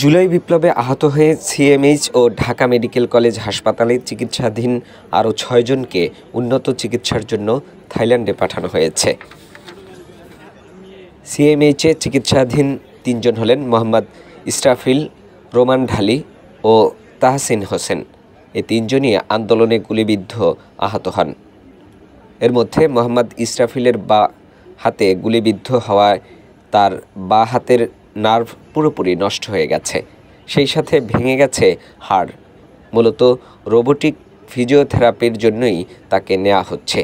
জুলাই বিপ্লবে আহত হয়ে সিএমএইচ ও ঢাকা মেডিকেল কলেজ হাসপাতালে চিকিৎসাধীন আরও ৬ জনকে উন্নত চিকিৎসার জন্য থাইল্যান্ডে পাঠানো হয়েছে। সিএমএইচে চিকিৎসাধীন ৩ জন হলেন মোহাম্মদ ইসরাফিল, রোমান ঢালি ও তাহসিন হোসেন। এই ৩ জনই আন্দোলনে গুলিবিদ্ধ আহত হন। এর মধ্যে মোহাম্মদ ইসরাফিলের বাঁ হাতে গুলিবিদ্ধ হওয়ায় তার বাঁ হাতের নার্ভ পুরোপুরি নষ্ট হয়ে গেছে, সেই সাথে ভেঙে গেছে হাড়। মূলত রোবোটিক ফিজিওথেরাপির জন্যই তাকে নেওয়া হচ্ছে।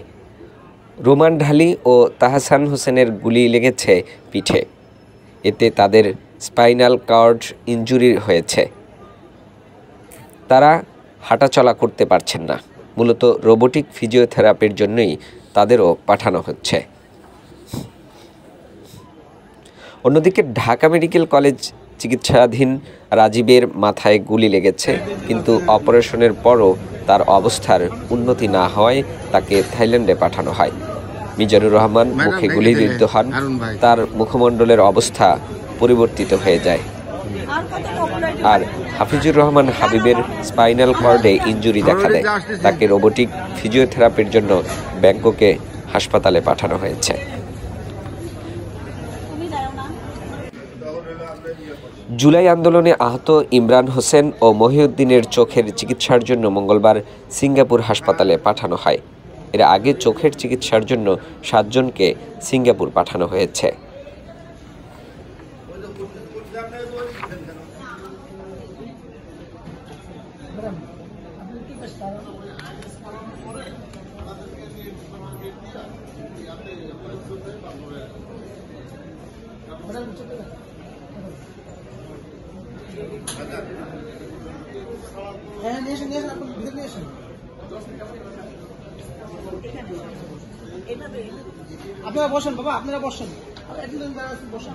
রোমান ঢালি ও তাহসান হোসেনের গুলি লেগেছে পিঠে, এতে তাদের স্পাইনাল কর্ড ইনজুরি হয়েছে। তারা হাঁটাচলা করতে পারছেন না। মূলত রোবোটিক ফিজিওথেরাপির জন্যই তাদেরও পাঠানো হচ্ছে। অন্যদিকে ঢাকা মেডিকেল কলেজ চিকিৎসাধীন রাজীবের মাথায় গুলি লেগেছে, কিন্তু অপারেশনের পরও তার অবস্থার উন্নতি না হওয়ায় তাকে থাইল্যান্ডে পাঠানো হয়। মিজানুর রহমান মুখে গুলিবিদ্ধ হন, তার মুখমণ্ডলের অবস্থা পরিবর্তিত হয়ে যায়। আর হাফিজুর রহমান হাবিবের স্পাইনাল কর্ডে ইনজুরি দেখা দেয়। তাকে রোবোটিক ফিজিওথেরাপির জন্য ব্যাংককে হাসপাতালে পাঠানো হয়েছে। জুলাই আন্দোলনে আহত ইমরান হোসেন ও মহিউদ্দিনের চোখের চিকিৎসার জন্য মঙ্গলবার সিঙ্গাপুর হাসপাতালে পাঠানো হয়। এর আগে চোখের চিকিৎসার জন্য 7 জনকে সিঙ্গাপুর পাঠানো হয়েছে। আপনারা বসেন বাবা, আপনারা বসেন, বসেন।